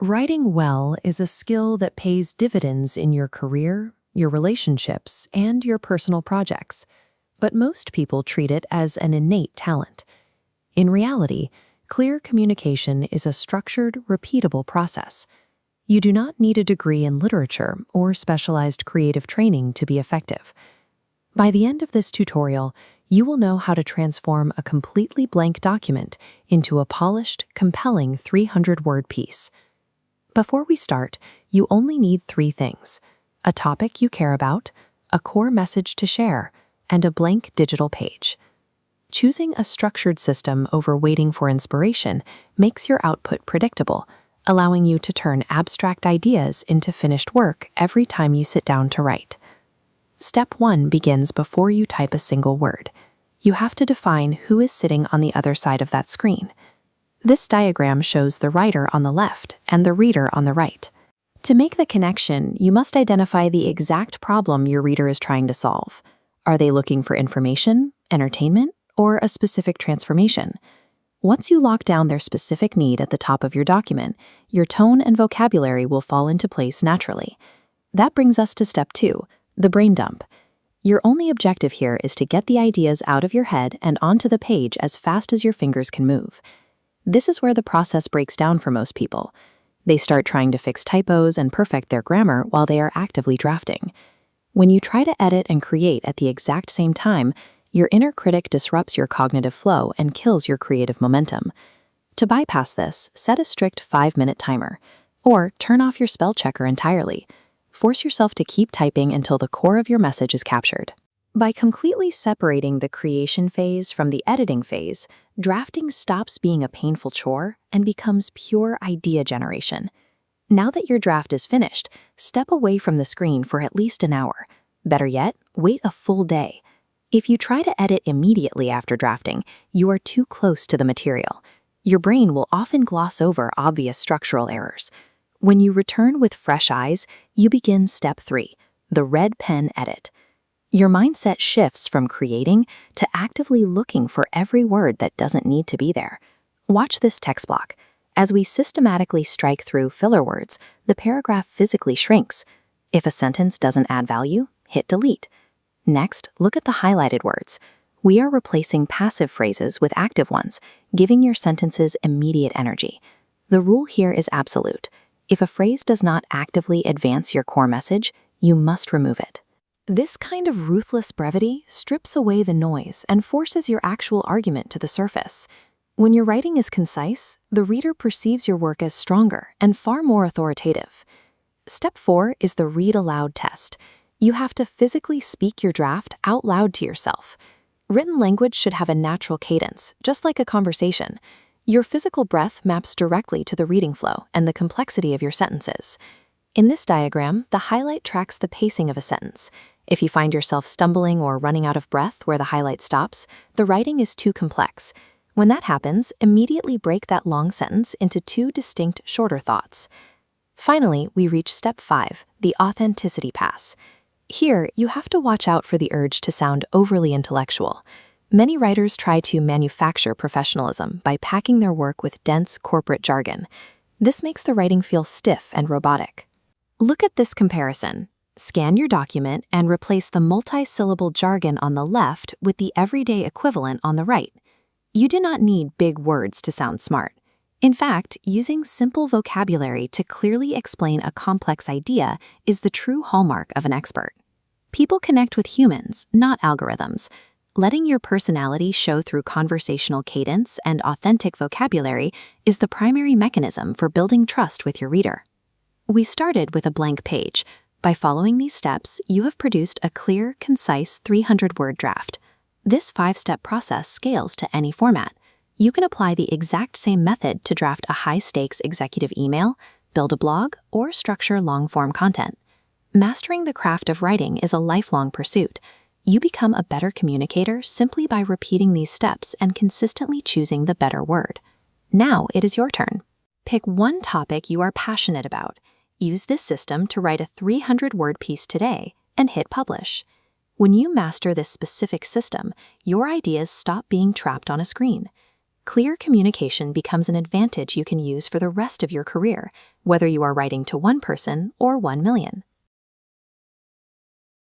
Writing well is a skill that pays dividends in your career, your relationships, and your personal projects, but most people treat it as an innate talent. In reality, clear communication is a structured, repeatable process. You do not need a degree in literature or specialized creative training to be effective. By the end of this tutorial, you will know how to transform a completely blank document into a polished, compelling 300-word piece. Before we start, you only need 3 things: a topic you care about, a core message to share, and a blank digital page. Choosing a structured system over waiting for inspiration makes your output predictable, allowing you to turn abstract ideas into finished work every time you sit down to write. Step 1 begins before you type a single word. You have to define who is sitting on the other side of that screen. This diagram shows the writer on the left and the reader on the right. To make the connection, you must identify the exact problem your reader is trying to solve. Are they looking for information, entertainment, or a specific transformation? Once you lock down their specific need at the top of your document, your tone and vocabulary will fall into place naturally. That brings us to step 2, the brain dump. Your only objective here is to get the ideas out of your head and onto the page as fast as your fingers can move. This is where the process breaks down for most people. They start trying to fix typos and perfect their grammar while they are actively drafting. When you try to edit and create at the exact same time, your inner critic disrupts your cognitive flow and kills your creative momentum. To bypass this, set a strict 5-minute timer, or turn off your spell checker entirely. Force yourself to keep typing until the core of your message is captured. By completely separating the creation phase from the editing phase, drafting stops being a painful chore and becomes pure idea generation. Now that your draft is finished, step away from the screen for at least an hour. Better yet, wait a full day. If you try to edit immediately after drafting, you are too close to the material. Your brain will often gloss over obvious structural errors. When you return with fresh eyes, you begin step 3, the red pen edit. Your mindset shifts from creating to actively looking for every word that doesn't need to be there. Watch this text block. As we systematically strike through filler words, the paragraph physically shrinks. If a sentence doesn't add value, hit delete. Next, look at the highlighted words. We are replacing passive phrases with active ones, giving your sentences immediate energy. The rule here is absolute. If a phrase does not actively advance your core message, you must remove it. This kind of ruthless brevity strips away the noise and forces your actual argument to the surface. When your writing is concise, the reader perceives your work as stronger and far more authoritative. Step 4 is the Read-Aloud Test. You have to physically speak your draft out loud to yourself. Written language should have a natural cadence, just like a conversation. Your physical breath maps directly to the reading flow and the complexity of your sentences. In this diagram, the highlight tracks the pacing of a sentence. If you find yourself stumbling or running out of breath where the highlight stops, the writing is too complex. When that happens, immediately break that long sentence into 2 distinct, shorter thoughts. Finally, we reach step 5, the authenticity pass. Here, you have to watch out for the urge to sound overly intellectual. Many writers try to manufacture professionalism by packing their work with dense corporate jargon. This makes the writing feel stiff and robotic. Look at this comparison. Scan your document and replace the multi-syllable jargon on the left with the everyday equivalent on the right. You do not need big words to sound smart. In fact, using simple vocabulary to clearly explain a complex idea is the true hallmark of an expert. People connect with humans, not algorithms. Letting your personality show through conversational cadence and authentic vocabulary is the primary mechanism for building trust with your reader. We started with a blank page. By following these steps, you have produced a clear, concise 300-word draft. This 5-step process scales to any format. You can apply the exact same method to draft a high-stakes executive email, build a blog, or structure long-form content. Mastering the craft of writing is a lifelong pursuit. You become a better communicator simply by repeating these steps and consistently choosing the better word. Now it is your turn. Pick one topic you are passionate about. Use this system to write a 300-word piece today and hit publish. When you master this specific system, your ideas stop being trapped on a screen. clear communication becomes an advantage you can use for the rest of your career, whether you are writing to one person or 1 million.